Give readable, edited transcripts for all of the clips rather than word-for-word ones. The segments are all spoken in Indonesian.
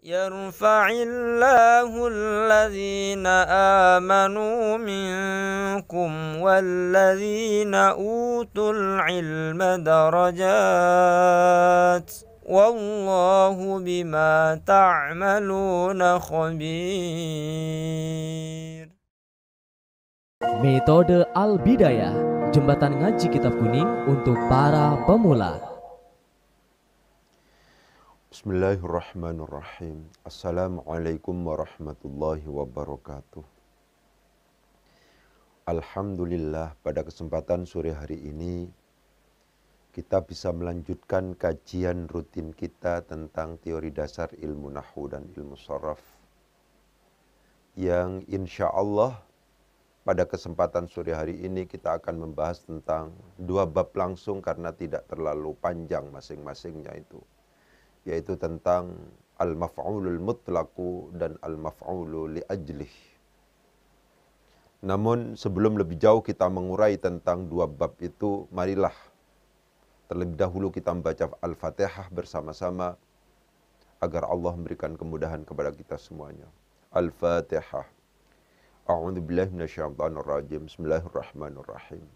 يرفع الله الذين آمنوا منكم والذين أوتوا العلم درجات والله بما تعملون خبير. Metode Al-Bidayah, jembatan ngaji kitab kuning untuk para pemula. Bismillahirrahmanirrahim. Assalamualaikum warahmatullahi wabarakatuh. Alhamdulillah, pada kesempatan sore hari ini kita bisa melanjutkan kajian rutin kita tentang teori dasar ilmu nahwu dan ilmu sharaf, yang insya Allah pada kesempatan sore hari ini kita akan membahas tentang dua bab langsung karena tidak terlalu panjang masing-masingnya itu, yaitu tentang al-maf'ulul mutlaqu dan al-maf'ulu li ajlih. Namun sebelum lebih jauh kita mengurai tentang dua bab itu, marilah terlebih dahulu kita membaca Al-Fatihah bersama-sama agar Allah memberikan kemudahan kepada kita semuanya. Al-Fatihah. A'udzu billahi minasyaitonir rajim. Bismillahirrahmanirrahim.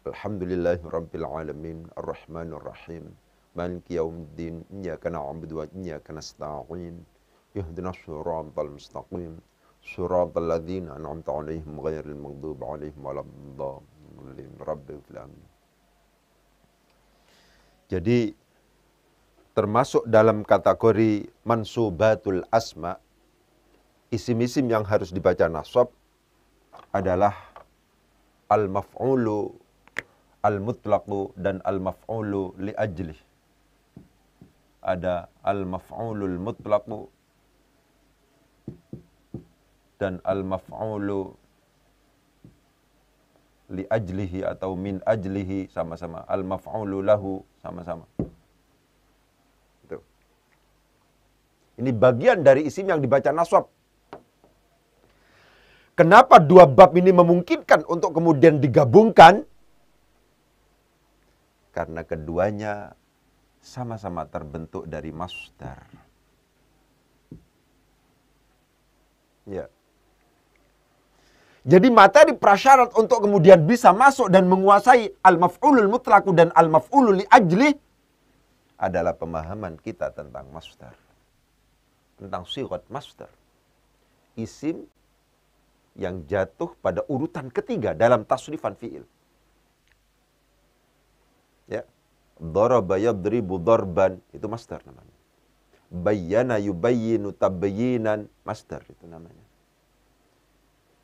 Alhamdulillahirabbil alamin, arrahmanir rahim. Maliki yaumiddin, iyyaka na'budu wa iyyaka nasta'in. Ihdinas siratal mustaqim. Siratal ladzina an'amta 'alaihim ghairil maghdubi 'alaihim waladdallin. Rabbil alamin. Jadi termasuk dalam kategori mansubatul asma, isim-isim yang harus dibaca nasab adalah al-maf'ulu al-mutlaqu dan al-maf'ulu li ajlih. Ada al-maf'ulul mutlaqu dan al-maf'ulu li ajlihi atau min ajlihi, sama-sama. Al-maf'ulu lahu, sama-sama. Itu. Ini bagian dari isim yang dibaca nasab. Kenapa dua bab ini memungkinkan untuk kemudian digabungkan? Karena keduanya sama-sama terbentuk dari masdar. Ya. Jadi materi prasyarat untuk kemudian bisa masuk dan menguasai al-maf'ulul mutlaqu dan al-maf'ulu li ajli adalah pemahaman kita tentang masdar. Tentang sighat masdar. Isim yang jatuh pada urutan ketiga dalam tasrifan fi'il. Ya. Daraba yadribu darban, itu masdar namanya. Bayyana yubayyinu tabyinan, masdar itu namanya.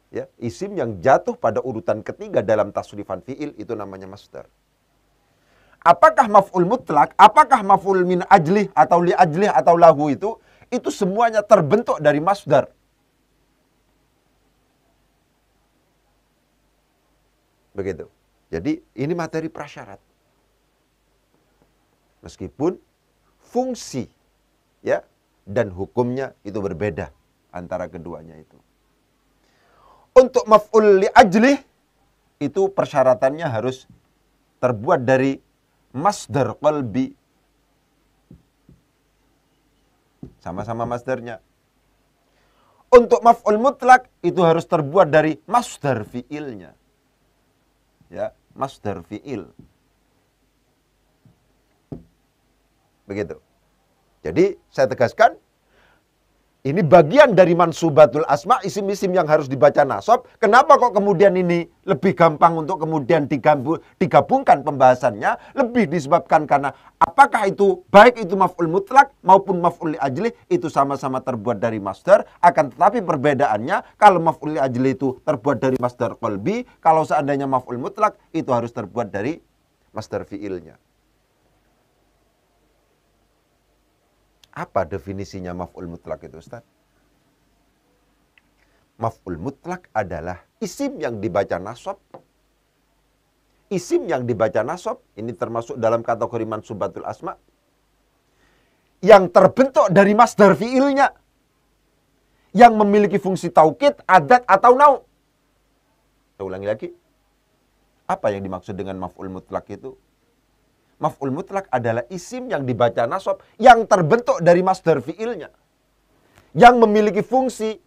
Ya, isim yang jatuh pada urutan ketiga dalam tasrifan fi'il itu namanya masdar. Apakah maf'ul mutlak, apakah maf'ul min ajlih atau li ajlih atau lahu itu semuanya terbentuk dari masdar. Begitu. Jadi ini materi prasyarat. Meskipun fungsi ya dan hukumnya itu berbeda antara keduanya itu. Untuk maf'ul li ajlih itu persyaratannya harus terbuat dari masdar qalbi. Sama-sama masdarnya. Untuk maf'ul mutlak itu harus terbuat dari masdar fi'ilnya. Ya, masdar fi'il. Begitu. Jadi saya tegaskan, ini bagian dari mansubatul asma, isim-isim yang harus dibaca nasab. Kenapa kok kemudian ini lebih gampang untuk kemudian digabungkan pembahasannya? Lebih disebabkan karena apakah itu, baik itu maf'ul mutlak maupun maf'ul li ajlih, itu sama-sama terbuat dari masdar. Akan tetapi perbedaannya, kalau maf'ul li ajlih itu terbuat dari masdar qalbi, kalau seandainya maf'ul mutlak itu harus terbuat dari masdar fi'ilnya. Apa definisinya maf'ul mutlak itu, Ustaz? Maf'ul mutlak adalah isim yang dibaca nasab. Isim yang dibaca nasab, ini termasuk dalam kategori mansubatul asma, yang terbentuk dari masdar fi'ilnya, yang memiliki fungsi taukid, adat, atau nau. Saya ulangi lagi. Apa yang dimaksud dengan maf'ul mutlak itu? Maf'ul mutlak adalah isim yang dibaca nasab yang terbentuk dari masdar fi'ilnya. yang memiliki fungsi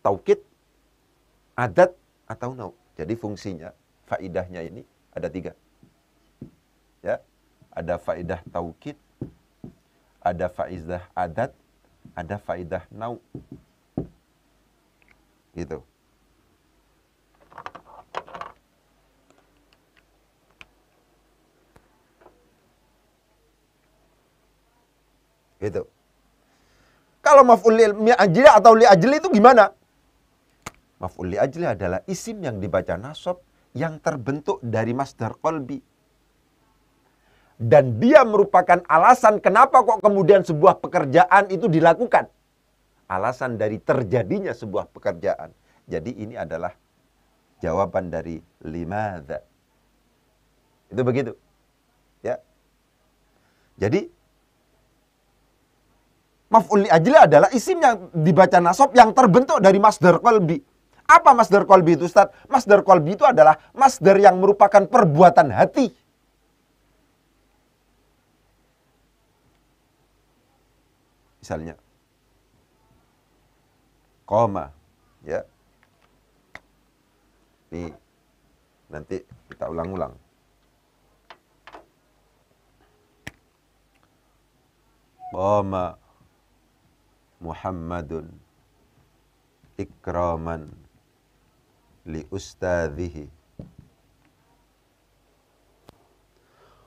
taukid, adat, atau nau. Jadi fungsinya, faidahnya ini ada 3. Ya, ada faidah taukid, ada faidah adat, ada faidah nau. Gitu. Gitu. Kalau maf'ul li ajli atau li ajli itu gimana? Maf'ul li ajli adalah isim yang dibaca nasab yang terbentuk dari masdar qalbi. Dan dia merupakan alasan kenapa kok kemudian sebuah pekerjaan itu dilakukan. Alasan dari terjadinya sebuah pekerjaan. Jadi ini adalah jawaban dari limadza. Itu begitu. Ya. Jadi maf'ul li ajli adalah isim yang dibaca nasab yang terbentuk dari masdar qalbi. Apa masdar qalbi itu, Ustaz? Masdar qalbi itu adalah masdar yang merupakan perbuatan hati. Misalnya qoma, ya. Ini nanti kita ulang-ulang. Qoma Muhammadun ikraman li ustadzihi.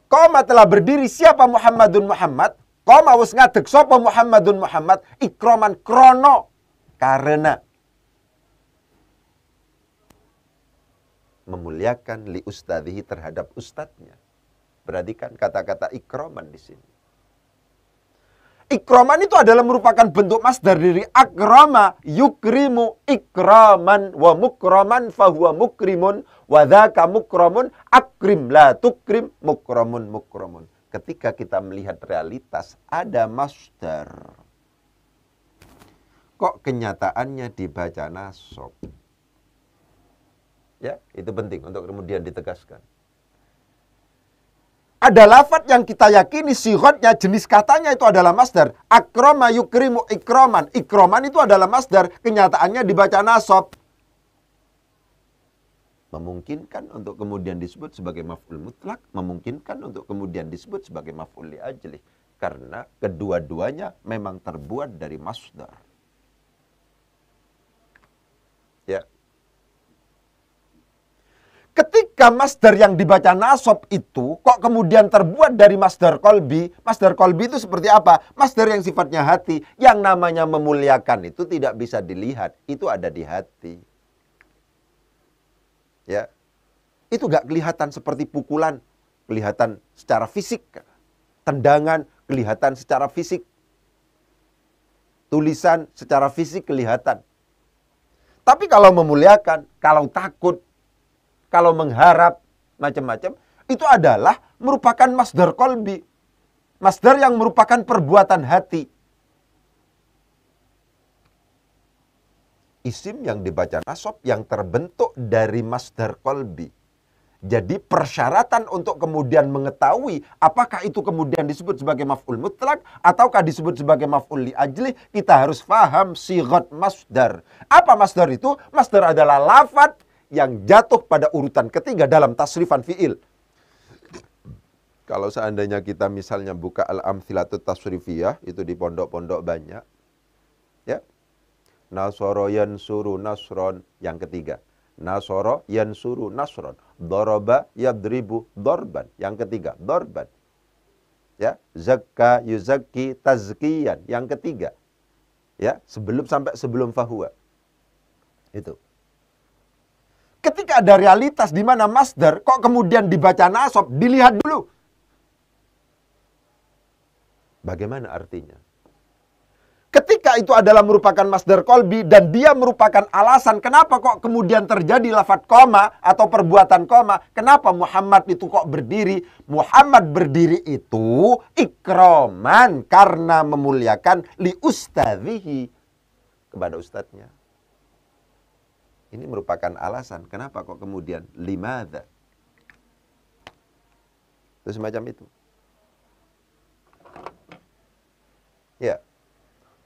Qoma telah berdiri siapa Muhammadun Muhammad? Qoma wis ngadeg sapa Muhammadun Muhammad ikraman krono karena memuliakan li ustadzihi terhadap ustadznya. Perhatikan kata-kata ikraman di sini. Ikraman itu adalah merupakan bentuk masdar dari akrama yukrimu ikraman wa mukraman fahuwa mukrimun wa dzaka mukramun akrim la tukrim mukramun mukramun. Ketika kita melihat realitas ada masdar, kok kenyataannya dibaca nasab? Ya, itu penting untuk kemudian ditegaskan. Ada lafadz yang kita yakini sighotnya, jenis katanya itu adalah masdar. Akrama yukrimu ikraman. Ikraman itu adalah masdar, kenyataannya dibaca nasab. Memungkinkan untuk kemudian disebut sebagai maf'ul mutlak, memungkinkan untuk kemudian disebut sebagai maf'ul li ajli. Karena kedua-duanya memang terbuat dari masdar. Ya. Ketika masdar yang dibaca nasab itu kok kemudian terbuat dari masdar qalbi. Masdar qalbi itu seperti apa? Masdar yang sifatnya hati. Yang namanya memuliakan itu tidak bisa dilihat. Itu ada di hati. Ya. Itu gak kelihatan seperti pukulan. Kelihatan secara fisik. Tendangan kelihatan secara fisik. Tulisan secara fisik kelihatan. Tapi kalau memuliakan, kalau takut, kalau mengharap, macam-macam, itu adalah merupakan masdar qalbi. Masdar yang merupakan perbuatan hati. Isim yang dibaca nasab yang terbentuk dari masdar qalbi. Jadi persyaratan untuk kemudian mengetahui apakah itu kemudian disebut sebagai maf'ul mutlak ataukah disebut sebagai maf'ul li ajli, kita harus faham sighat masdar. Apa masdar itu? Masdar adalah lafadz yang jatuh pada urutan ketiga dalam tasrifan fi'il. Kalau seandainya kita misalnya buka al-amthilatut tasrifiyah, itu di pondok-pondok banyak. Ya. Nasoro yansuru nasron, yang ketiga. Nasoro yansuru nasron. Doroba yadribu dorban, yang ketiga. Dorban. Ya. Zakka yuzakki tazkiyan, yang ketiga. Ya, sebelum fahuwa. Itu. Ketika ada realitas di mana masdar kok kemudian dibaca nasab, dilihat dulu. Bagaimana artinya? Ketika itu adalah merupakan masdar qalbi dan dia merupakan alasan kenapa kok kemudian terjadi lafadz koma atau perbuatan koma. Kenapa Muhammad itu kok berdiri? Muhammad berdiri itu ikraman karena memuliakan li ustadzihi, kepada ustadznya. Ini merupakan alasan kenapa kok kemudian limadza. Itu semacam itu. Ya.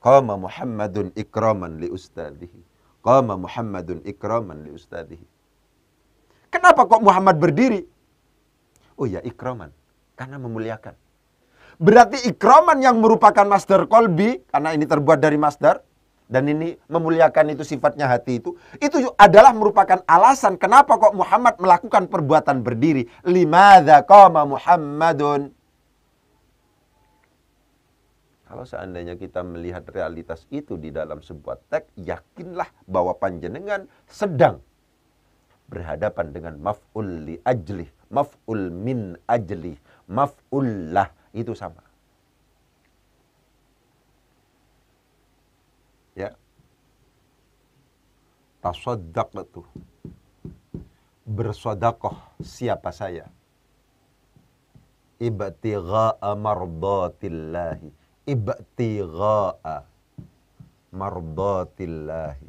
Qama Muhammadun ikraman li ustadihi. Qama Muhammadun ikraman li ustadihi. Kenapa kok Muhammad berdiri? Oh ya, ikraman. Karena memuliakan. Berarti ikraman yang merupakan masdar qalbi, karena ini terbuat dari masdar, dan ini memuliakan itu sifatnya hati itu adalah merupakan alasan kenapa kok Muhammad melakukan perbuatan berdiri. Limadza qama Muhammadun. Kalau seandainya kita melihat realitas itu di dalam sebuah teks, yakinlah bahwa panjenengan sedang berhadapan dengan maf'ul li ajlih, maf'ul min ajlih, maf'ul lah, itu sama. Ya. Tasaddaqtu. Bersedekah siapa saya? Ibtigha'a mardatillahi. Ibtigha'a mardatillahi.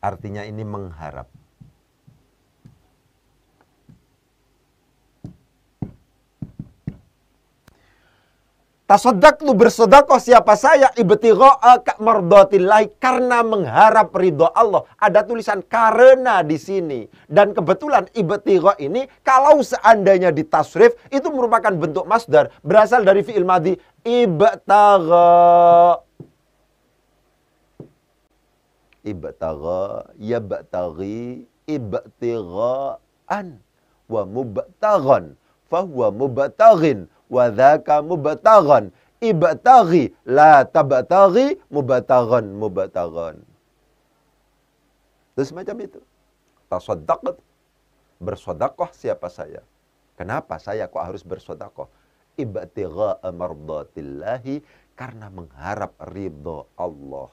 Artinya ini mengharap. Tasaddaqtu, bersedekah siapa saya? Ibtigha'a mardatillahi, karena mengharap ridho Allah. Ada tulisan karena di sini. Dan kebetulan ibtigha ini kalau seandainya ditasrif itu merupakan bentuk masdar, berasal dari fi'il madhi ibtagha. Ibtagha yabtaghi ibtigha'an wa mubtaghan fahuwa mubtaghin wa dzaka mubtaghan. Ibtaghi la tabtaghi mubtaghan mubtaghan. Terus macam itu. Tasaddaqat, bersedekah siapa saya? Kenapa saya kok harus bersedekah? Ibtigha'a mardatillahi, karena mengharap ridho Allah.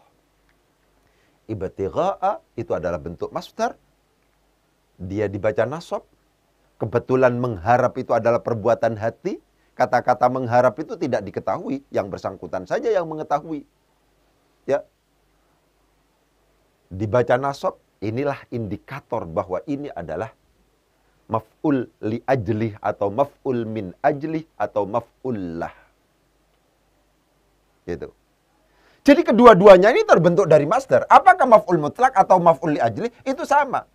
Ibtigha'a itu adalah bentuk masdar. Dia dibaca nasab. Kebetulan mengharap itu adalah perbuatan hati. Kata-kata mengharap itu tidak diketahui, yang bersangkutan saja yang mengetahui. Ya. Dibaca nasab, inilah indikator bahwa ini adalah maf'ul li ajlih atau maf'ul min ajlih atau maf'ul lah. Gitu. Jadi kedua-duanya ini terbentuk dari masdar. Apakah maf'ul mutlak atau maf'ul li ajlih? Itu sama.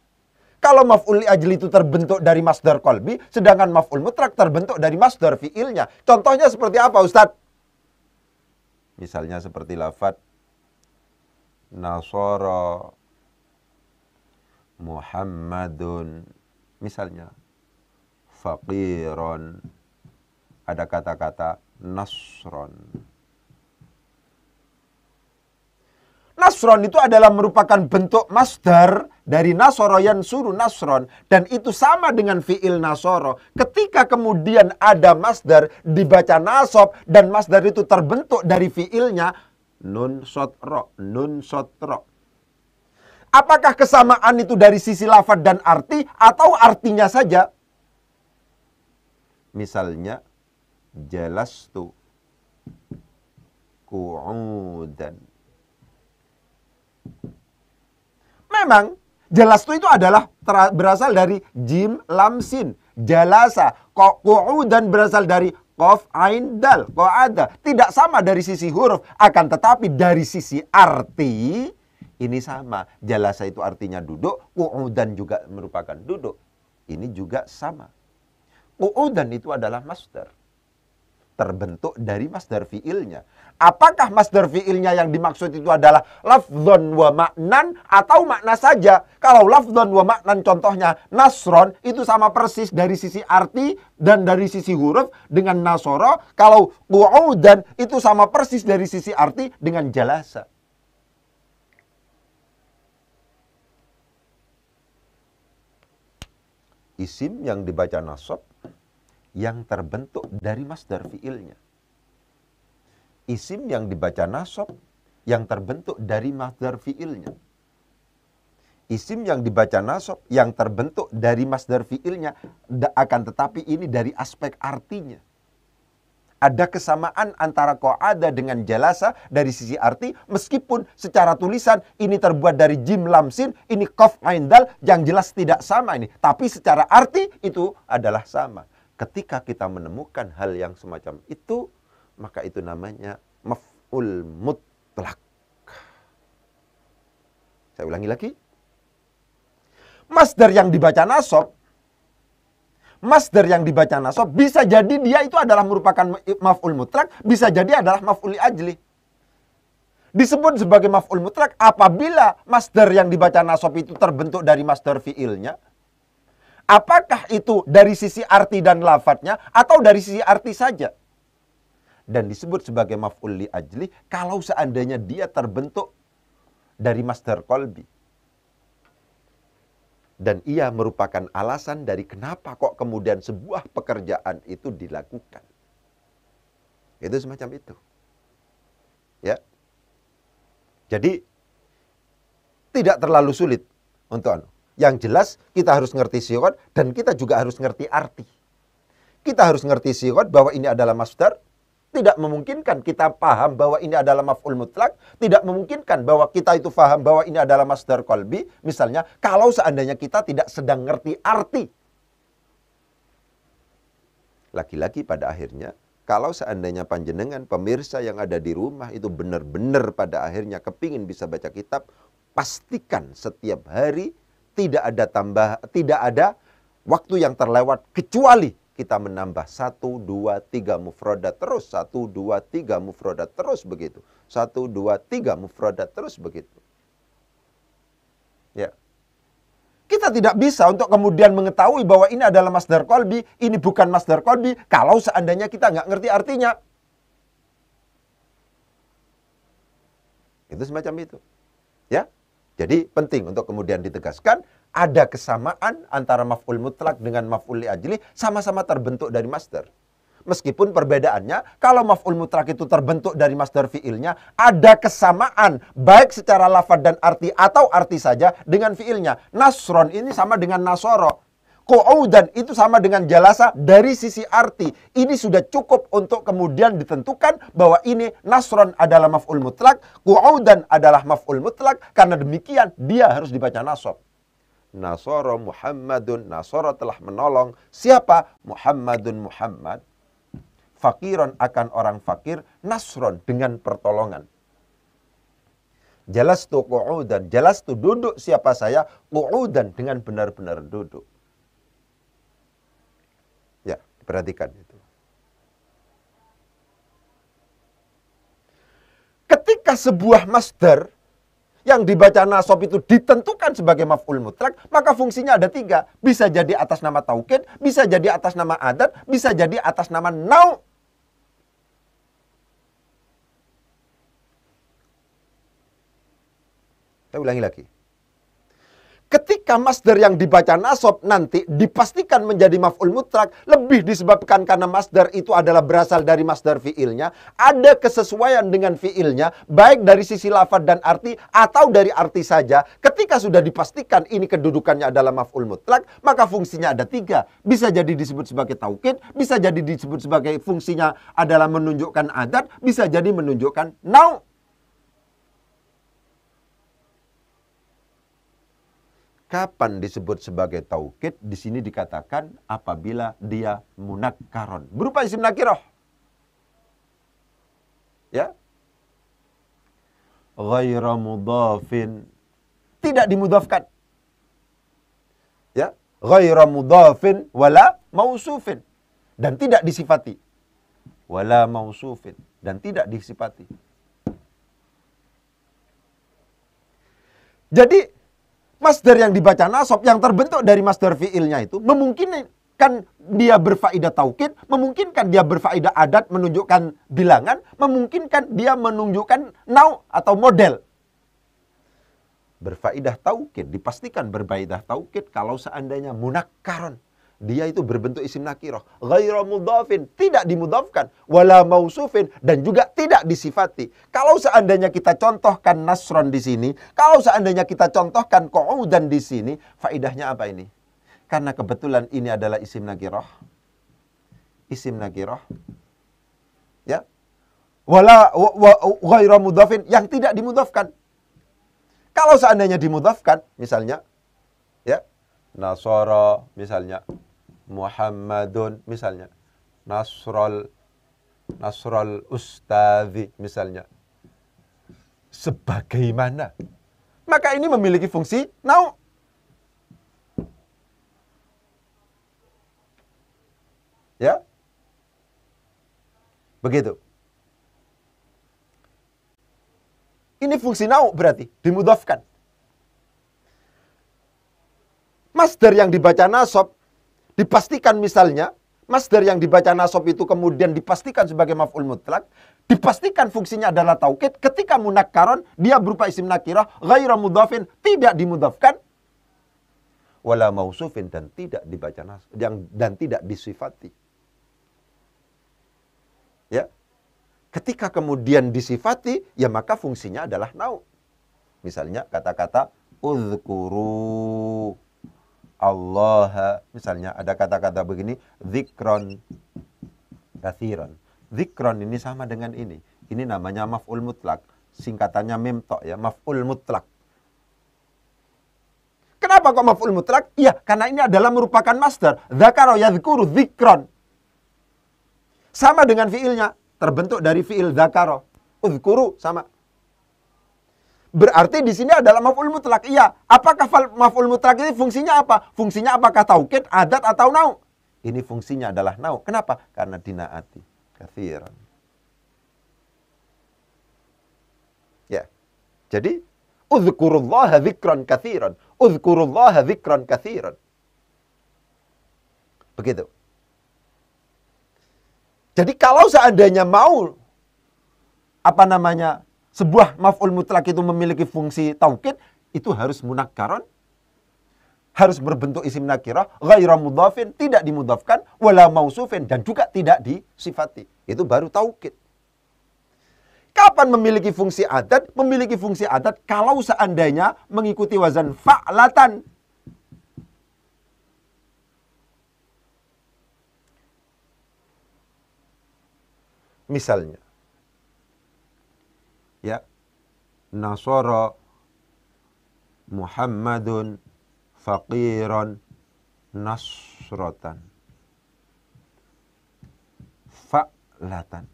Kalau maf'ul li ajli itu terbentuk dari masdar qalbi, sedangkan maf'ul mutlak terbentuk dari masdar fi'ilnya. Contohnya seperti apa, Ustadz? Misalnya seperti lafadz Nasara Muhammadun. Misalnya faqiron. Ada kata-kata nasron. Nasron itu adalah merupakan bentuk masdar dari nasoro yansuru nasron. Dan itu sama dengan fi'il nasoro. Ketika kemudian ada masdar dibaca nasab dan masdar itu terbentuk dari fi'ilnya, nun sotro, nun sotro. Apakah kesamaan itu dari sisi lafaz dan arti atau artinya saja? Misalnya, jalastu qu'udan. Memang jalastu itu adalah berasal dari jim lam sin. Jalasa, qu'udan berasal dari qaf ain dal, qa'ada. Tidak sama dari sisi huruf, akan tetapi dari sisi arti ini sama. Jalasa itu artinya duduk, qu'udan juga merupakan duduk. Ini juga sama. Qu'udan itu adalah masdar. Terbentuk dari masdar fi'ilnya. Apakah masdar fi'ilnya yang dimaksud itu adalah lafdzon wa maknan atau makna saja? Kalau lafdzon wa maknan contohnya nasron, itu sama persis dari sisi arti dan dari sisi huruf dengan nasoro. Kalau qu'udan itu sama persis dari sisi arti dengan jalasa. Isim yang dibaca nasab yang terbentuk dari masdar fi'ilnya. Isim yang dibaca nasab yang terbentuk dari masdar fi'ilnya. Isim yang dibaca nasab yang terbentuk dari masdar fi'ilnya, akan tetapi ini dari aspek artinya. Ada kesamaan antara qa'ada dengan jalasa dari sisi arti, meskipun secara tulisan ini terbuat dari jim lam sin, ini qaf ain dal, yang jelas tidak sama ini. Tapi secara arti itu adalah sama. Ketika kita menemukan hal yang semacam itu, maka itu namanya maf'ul mutlak. Saya ulangi lagi. Masdar yang dibaca nasab, bisa jadi dia itu adalah merupakan maf'ul mutlak, bisa jadi adalah maf'ul li ajli. Disebut sebagai maf'ul mutlak apabila masdar yang dibaca nasab itu terbentuk dari masdar fi'ilnya. Apakah itu dari sisi arti dan lafadznya atau dari sisi arti saja? Dan disebut sebagai maf'ul li ajli kalau seandainya dia terbentuk dari masdar qalbi. Dan ia merupakan alasan dari kenapa kok kemudian sebuah pekerjaan itu dilakukan. Itu semacam itu. Ya. Jadi tidak terlalu sulit untuk yang jelas kita harus ngerti sighah dan kita juga harus ngerti arti. Kita harus ngerti sighah bahwa ini adalah masdar. Tidak memungkinkan kita paham bahwa ini adalah maf'ul mutlak. Tidak memungkinkan bahwa kita itu paham bahwa ini adalah masdar qalbi. Misalnya, kalau seandainya kita tidak sedang ngerti arti. Lagi-lagi pada akhirnya, kalau seandainya panjenengan pemirsa yang ada di rumah itu benar-benar pada akhirnya kepingin bisa baca kitab, pastikan setiap hari tidak ada waktu yang terlewat kecuali kita menambah 1, 2, 3 mufradat terus. 1, 2, 3 mufradat terus begitu. 1, 2, 3 mufradat terus begitu. Ya. Kita tidak bisa untuk kemudian mengetahui bahwa ini adalah masdar qalbi, ini bukan masdar qalbi, kalau seandainya kita nggak ngerti artinya. Itu semacam itu. Ya. Jadi penting untuk kemudian ditegaskan, ada kesamaan antara maf'ul mutlak dengan maf'ul li ajli, sama-sama terbentuk dari masdar. Meskipun perbedaannya, kalau maf'ul mutlak itu terbentuk dari masdar fi'ilnya, ada kesamaan baik secara lafaz dan arti atau arti saja dengan fi'ilnya. Nasron ini sama dengan nasoro. Qu'udan itu sama dengan jalasa dari sisi arti. Ini sudah cukup untuk kemudian ditentukan bahwa ini nasron adalah maf'ul mutlak, qu'udan adalah maf'ul mutlak. Karena demikian dia harus dibaca nasab. Nasara Muhammadun, Nasara telah menolong. Siapa? Muhammadun Muhammad. Fakiron akan orang fakir, nasron dengan pertolongan. Jalastu qu'udan, jalastu duduk siapa saya, qu'udan dengan benar-benar duduk. Ya, perhatikan itu. Ketika sebuah masdar yang dibaca nasab itu ditentukan sebagai maf'ul mutlak, maka fungsinya ada 3. Bisa jadi atas nama taukid, bisa jadi atas nama adat, bisa jadi atas nama nau'. Saya ulangi lagi. Ketika masdar yang dibaca nasab nanti dipastikan menjadi maf'ul mutlak, lebih disebabkan karena masdar itu adalah berasal dari masdar fi'ilnya, ada kesesuaian dengan fi'ilnya, baik dari sisi lafaz dan arti atau dari arti saja. Ketika sudah dipastikan ini kedudukannya adalah maf'ul mutlak, maka fungsinya ada 3. Bisa jadi disebut sebagai taukid, bisa jadi disebut sebagai fungsinya adalah menunjukkan adat, bisa jadi menunjukkan nau'. Kapan disebut sebagai taukid? Di sini dikatakan apabila dia munakkaron, berupa isim nakirah. Ya. Ghaira mudhafin, tidak dimudhafkan. Ya. Ghaira mudhafin wala mausufin, dan tidak disifati. Wala mausufin, dan tidak disifati. Jadi masdar yang dibaca nasab yang terbentuk dari masdar fi'ilnya itu memungkinkan dia berfaedah taukid, memungkinkan dia berfaedah adat menunjukkan bilangan, memungkinkan dia menunjukkan nau' atau model. Berfaedah taukid, dipastikan berfaedah taukid kalau seandainya munakkaron. Dia itu berbentuk isim nakirah. Ghaira mudhafin, tidak dimudhafkan. Wala mausufin, dan juga tidak disifati. Kalau seandainya kita contohkan nasron di sini, kalau seandainya kita contohkan qu'udan di sini, faedahnya apa ini? Karena kebetulan ini adalah isim nakirah. Isim nakirah. Ya. Wala ghaira mudhafin, yang tidak dimudhafkan. Kalau seandainya dimudhafkan, misalnya, ya, Nasara misalnya, Muhammadun misalnya, Nasrul Nasral ustadzi misalnya. Sebagaimana. Maka ini memiliki fungsi nau. Ya. Begitu. Ini fungsi nau berarti dimudhafkan. Masdar yang dibaca nasab dipastikan misalnya, masdar yang dibaca nasab itu kemudian dipastikan sebagai maf'ul mutlak, dipastikan fungsinya adalah taukid. Ketika munakkaron, dia berupa isim nakirah, ghaira mudhafin, tidak dimudhafkan, wala mausufin, dan tidak dibaca nasab, dan tidak disifati. Ya. Ketika kemudian disifati, ya maka fungsinya adalah nau. Misalnya kata-kata uzkuru Allah, misalnya ada kata-kata begini, zikron kathiron. Zikron ini sama dengan ini. Ini namanya maf'ul mutlak. Singkatannya mimtok ya, maf'ul mutlak. Kenapa kok maf'ul mutlak? Iya, karena ini adalah merupakan masdar. Dzakara yadzkuru zikron. Sama dengan fiilnya, terbentuk dari fiil dzakara. Uzkuru sama. Berarti di sini adalah maf'ul mutlak. Iya. Apakah maf'ul mutlak ini fungsinya apa? Fungsinya apakah taukid, adat, atau nau? Ini fungsinya adalah nau. Kenapa? Karena dinaati. Kathiran. Ya. Jadi, uzkurullaha dzikran kathiran. Uzkurullaha dzikran kathiran. Begitu. Jadi kalau seandainya mau, sebuah maf'ul mutlak itu memiliki fungsi taukid, itu harus munakkaron, harus berbentuk isim nakirah, ghaira mudhafin, tidak dimudhafkan, wala mausufin, dan juga tidak disifati. Itu baru taukid. Kapan memiliki fungsi adat? Memiliki fungsi adat kalau seandainya mengikuti wazan fa'latan. Misalnya, ya, nasara Muhammadun faqiran nasratan. Fa'latan.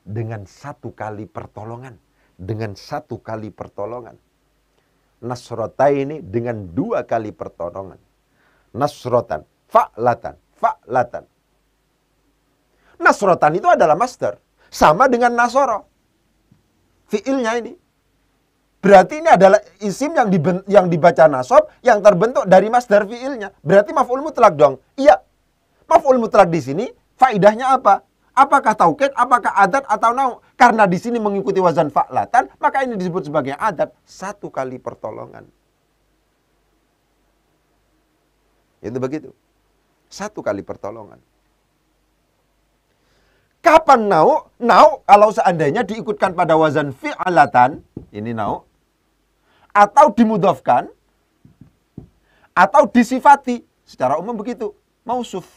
Dengan satu kali pertolongan. Dengan satu kali pertolongan. Nasrataini dengan dua kali pertolongan. Nasratan. Fa'latan. Fa'latan. Nasrotan itu adalah masdar. Sama dengan nasoro. Fiilnya ini. Berarti ini adalah isim yang dibaca nasab yang terbentuk dari masdar fiilnya. Berarti maf'ul mutlak dong. Iya. Maf'ul mutlak di sini faidahnya apa? Apakah taukid, apakah adat atau nau? Karena di sini mengikuti wazan fa'latan, maka ini disebut sebagai adat. Satu kali pertolongan. Itu begitu. Satu kali pertolongan. Kapan nau? Nau kalau seandainya diikutkan pada wazan fi'alatan, ini nau, atau dimudhafkan, atau disifati. Secara umum begitu. Mausuf.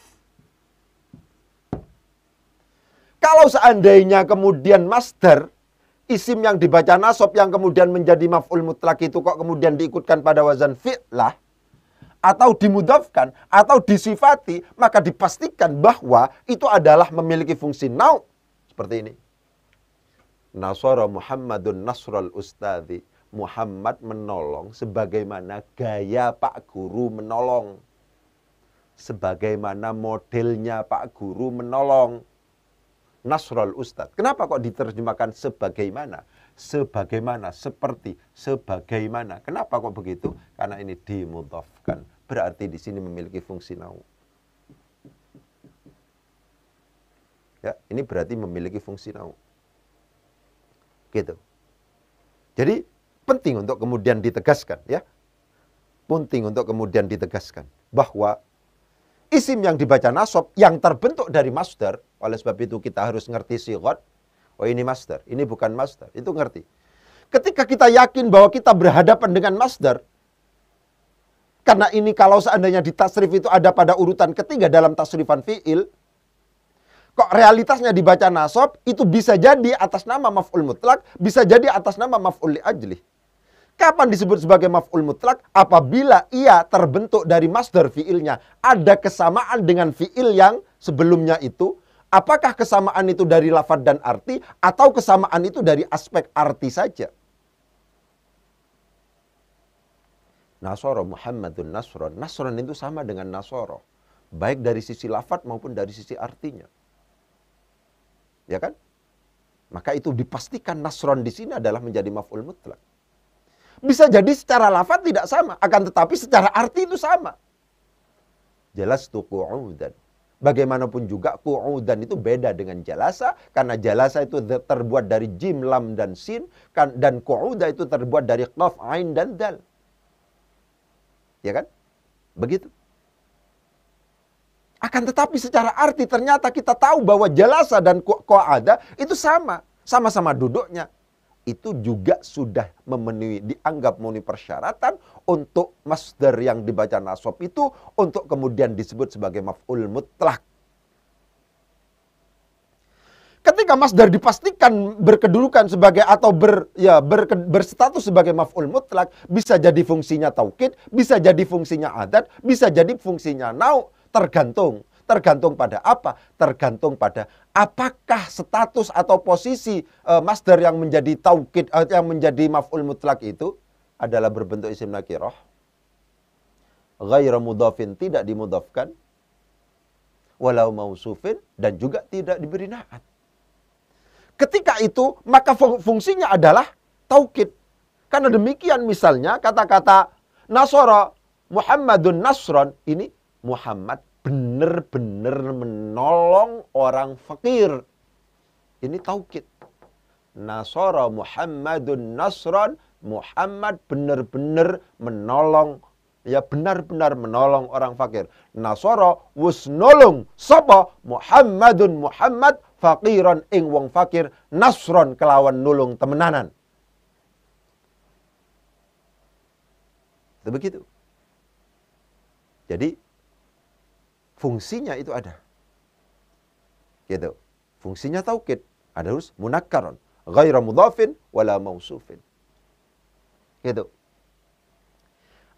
Kalau seandainya kemudian masdar, isim yang dibaca nasab yang kemudian menjadi maf'ul mutlak itu kok kemudian diikutkan pada wazan fi'lah, atau dimudhafkan, atau disifati, maka dipastikan bahwa itu adalah memiliki fungsi nau. Seperti ini. Nasara Muhammadun nasral ustadzi. Muhammad menolong sebagaimana gaya Pak Guru menolong. Sebagaimana modelnya Pak Guru menolong. Nasral ustadz. Kenapa kok diterjemahkan sebagaimana? Sebagaimana, seperti, sebagaimana. Kenapa kok begitu? Karena ini dimudhafkan. Berarti di sini memiliki fungsi nau. Ya, ini berarti memiliki fungsi nau. Gitu. Jadi penting untuk kemudian ditegaskan, ya. Penting untuk kemudian ditegaskan bahwa isim yang dibaca nasab yang terbentuk dari masdar, oleh sebab itu kita harus ngerti sighat. Oh ini masdar, ini bukan masdar. Itu ngerti. Ketika kita yakin bahwa kita berhadapan dengan masdar, karena ini kalau seandainya di tasrif itu ada pada urutan ketiga dalam tasrifan fi'il, kok realitasnya dibaca nasab, itu bisa jadi atas nama maf'ul mutlak, bisa jadi atas nama maf'ul li ajlih. Kapan disebut sebagai maf'ul mutlak? Apabila ia terbentuk dari masdar fi'ilnya, ada kesamaan dengan fi'il yang sebelumnya itu, Apakah kesamaan itu dari lafaz dan arti, atau kesamaan itu dari aspek arti saja? Nasoro Muhammadun Nasron. Nasron itu sama dengan Nasoro. Baik dari sisi lafaz maupun dari sisi artinya. Ya kan? Maka itu dipastikan Nasron di sini adalah menjadi maf'ul mutlak. Bisa jadi secara lafaz tidak sama, akan tetapi secara arti itu sama. Jalastu qu'udan. Bagaimanapun juga qu'udan itu beda dengan jalasa, karena jalasa itu terbuat dari jim, lam, dan sin, dan qu'uda itu terbuat dari qaf, ain, dan dal. Ya kan? Begitu. Akan tetapi secara arti ternyata kita tahu bahwa jalasa dan qu'ada itu sama. Sama-sama duduknya. Itu juga sudah dianggap memenuhi persyaratan untuk masdar yang dibaca nasab itu untuk kemudian disebut sebagai maf'ul mutlak. Ketika masdar dipastikan berkedudukan sebagai atau berstatus sebagai maf'ul mutlak, bisa jadi fungsinya taukid, bisa jadi fungsinya adat, bisa jadi fungsinya nau, tergantung. Tergantung pada apa? Tergantung pada apakah status atau posisi masdar yang menjadi taukid, yang menjadi maf'ul mutlak itu adalah berbentuk isim nakirah, ghairu mudhafin, tidak dimudhafkan, walau mausufin, dan juga tidak diberi na'at. Ketika itu, maka fungsinya adalah taukid. Karena demikian misalnya kata-kata Nasara Muhammadun Nasron, ini Muhammad benar-benar menolong orang fakir. Ini taukid. Nasara Muhammadun Nasron, Muhammad benar-benar menolong, ya benar-benar menolong orang fakir. Nasara wus nolong sapa Muhammadun Muhammad fakiran ing wong fakir, nasron kelawan nulung temenanan. Itu begitu. Jadi fungsinya itu ada. Gitu. Fungsinya taukid. Ada harus munakkaron. Ghairu mudhafin wala mausufin. Gitu.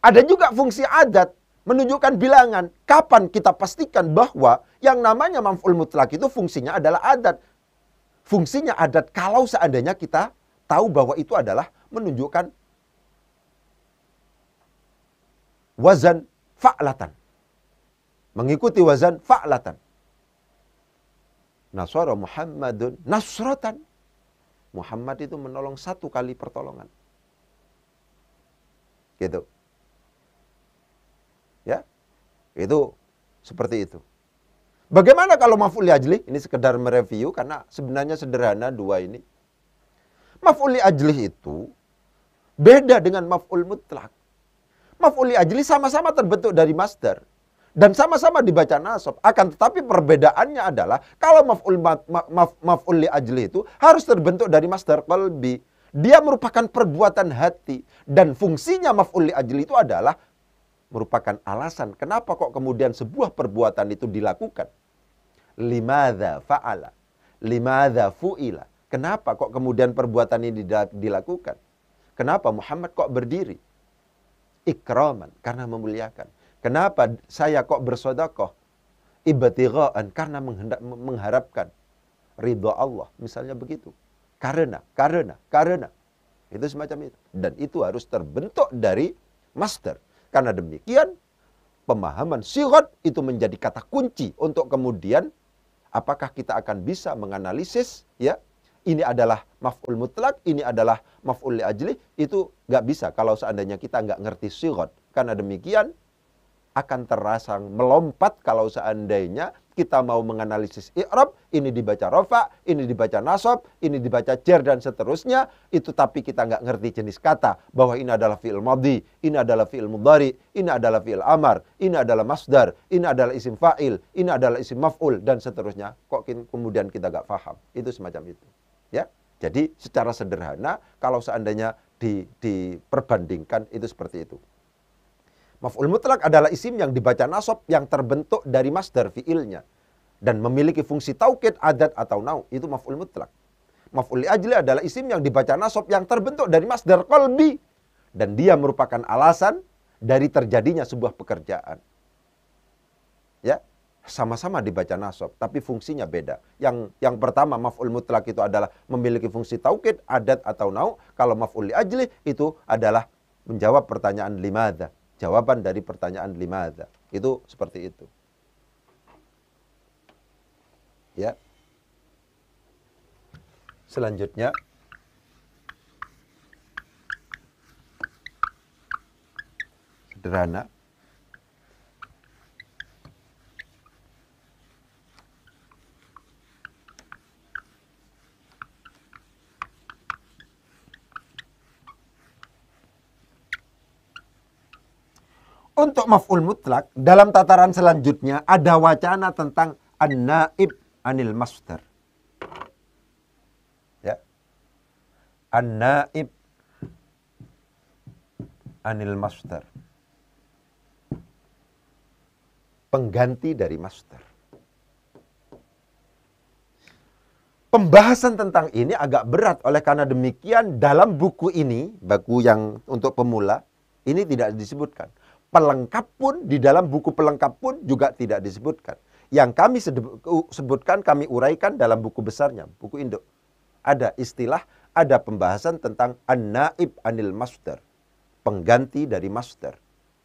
Ada juga fungsi adat. Menunjukkan bilangan. Kapan kita pastikan bahwa yang namanya maf'ul mutlak itu fungsinya adalah adat. Fungsinya adat kalau seandainya kita tahu bahwa itu adalah menunjukkan wazan fa'latan. Mengikuti wazan fa'latan. Nasara Muhammadun nasratan. Muhammad itu menolong satu kali pertolongan. Gitu. Ya. Itu seperti itu. Bagaimana kalau maf'ul li ajlih? Ini sekedar mereview karena sebenarnya sederhana dua ini. Maf'ul li ajlih itu beda dengan maf'ul mutlak. Maf'ul li ajlih sama-sama terbentuk dari masdar. Dan sama-sama dibaca nasab. Akan tetapi perbedaannya adalah kalau maf'ul li ajli itu harus terbentuk dari masdar qalbi. Dia merupakan perbuatan hati. Dan fungsinya maf'ul li ajli itu adalah merupakan alasan kenapa kok kemudian sebuah perbuatan itu dilakukan. Limadza fa'ala. Limadza fu'ila. Kenapa kok kemudian perbuatan ini dilakukan? Kenapa Muhammad kok berdiri? Ikraman, karena memuliakan. Kenapa saya kok bersedekah? Ibtigha'an, karena mengharapkan ridha Allah, misalnya begitu. Karena. Itu semacam itu. Dan itu harus terbentuk dari masdar. Karena demikian, pemahaman sighat itu menjadi kata kunci untuk kemudian apakah kita akan bisa menganalisis, ya, ini adalah maf'ul mutlak, ini adalah maf'ul li ajli, itu nggak bisa kalau seandainya kita nggak ngerti sighat. Karena demikian, akan terasa melompat kalau seandainya kita mau menganalisis i'rab, ini dibaca rafa, ini dibaca nasab, ini dibaca jar dan seterusnya, itu tapi kita nggak ngerti jenis kata, bahwa ini adalah fi'il madhi, ini adalah fi'il mudhari, ini adalah fi'il amar, ini adalah masdar, ini adalah isim fa'il, ini adalah isim maf'ul dan seterusnya. Kok kemudian kita nggak paham? Itu semacam itu. Ya, jadi secara sederhana kalau seandainya diperbandingkan itu seperti itu. Maf'ul mutlak adalah isim yang dibaca nasab yang terbentuk dari masdar fi'ilnya dan memiliki fungsi taukid, adat atau nau. Itu maf'ul mutlak. Maf'ul li ajli adalah isim yang dibaca nasab yang terbentuk dari masdar qalbi dan dia merupakan alasan dari terjadinya sebuah pekerjaan. Ya. sama-sama dibaca nasab, tapi fungsinya beda. Yang pertama maf'ul mutlak itu adalah memiliki fungsi taukid, adat atau nau. Kalau maf'ul li ajli itu adalah menjawab pertanyaan limadza, jawaban dari pertanyaan limadza. Itu seperti itu. Ya. Selanjutnya sederhana. Untuk maf'ul mutlak, dalam tataran selanjutnya ada wacana tentang an-naib anil masdar. Ya. An-naib anil masdar. Pengganti dari masdar. Pembahasan tentang ini agak berat, oleh karena demikian dalam buku ini, buku yang untuk pemula, ini tidak disebutkan. Pelengkap pun, di dalam buku pelengkap pun juga tidak disebutkan. Yang kami sebutkan, kami uraikan dalam buku besarnya, buku induk. Ada istilah, ada pembahasan tentang an-naib anil masdar. Pengganti dari masdar.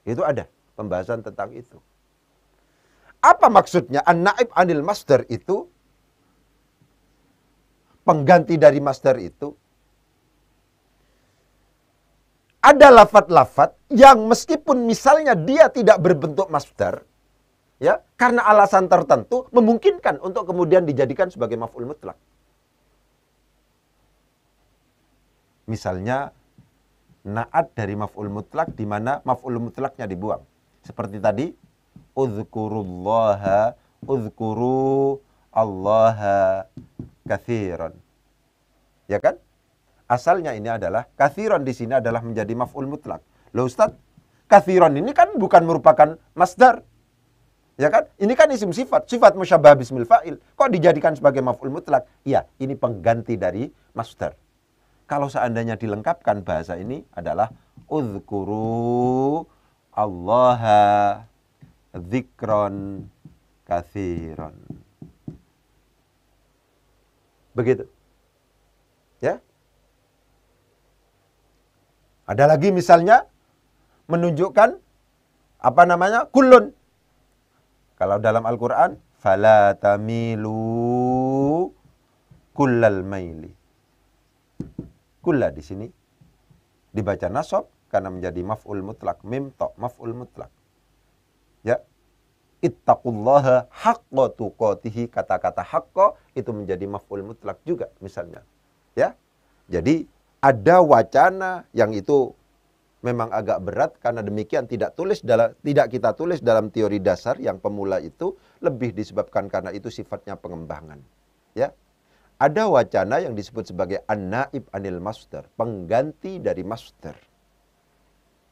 Itu ada pembahasan tentang itu. Apa maksudnya an-naib anil masdar itu? Pengganti dari masdar itu. Ada lafad-lafad yang meskipun misalnya dia tidak berbentuk masdar, ya, karena alasan tertentu memungkinkan untuk kemudian dijadikan sebagai maf'ul mutlak. Misalnya naat dari maf'ul mutlak di mana maf'ul mutlaknya dibuang. Seperti tadi, uzkurullaha, uzkuru allaha katsiran. Ya kan? Asalnya ini adalah katsiran, di sini adalah menjadi maf'ul mutlak. Loh Ustaz, katsiran ini kan bukan merupakan masdar. Ya kan? Ini kan isim sifat, sifat musyabbah bismil fa'il. Kok dijadikan sebagai maf'ul mutlak? Iya, ini pengganti dari masdar. Kalau seandainya dilengkapkan bahasa ini adalah uzkuru allaha dzikron katsiran. Begitu. Ya. Ada lagi misalnya menunjukkan apa namanya? Kullun. Kalau dalam Al-Qur'an, fala tamilu kullal maili. Kulla di sini dibaca nasab karena menjadi maf'ul mutlak, mim ta maf'ul mutlak. Ya. Ittaqullaha haqqa tuqatihi, kata-kata haqqa itu menjadi maf'ul mutlak juga misalnya. Ya. Jadi ada wacana yang itu memang agak berat, karena demikian tidak kita tulis dalam teori dasar yang pemula itu, lebih disebabkan karena itu sifatnya pengembangan. Ya. Ada wacana yang disebut sebagai an-naib anil masdar, pengganti dari masdar.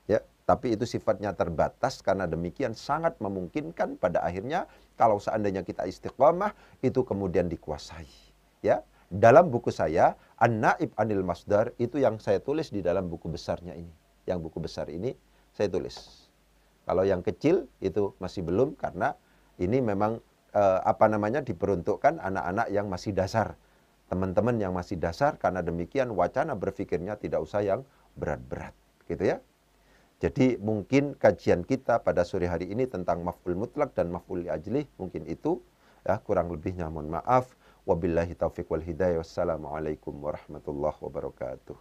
Ya, tapi itu sifatnya terbatas, karena demikian sangat memungkinkan pada akhirnya kalau seandainya kita istiqamah itu kemudian dikuasai. Ya. Dalam buku saya, an-naib anil masdar itu yang saya tulis di dalam buku besarnya ini. Yang buku besar ini saya tulis. Kalau yang kecil itu masih belum, karena ini memang diperuntukkan anak-anak yang masih dasar. Teman-teman yang masih dasar, karena demikian wacana berpikirnya tidak usah yang berat-berat, gitu ya. Jadi mungkin kajian kita pada sore hari ini tentang maf'ul mutlak dan maf'ul li ajlih mungkin itu, ya, kurang lebihnya mohon maaf. Wabillahi taufiq wal hidayah. Wassalamualaikum warahmatullahi wabarakatuh.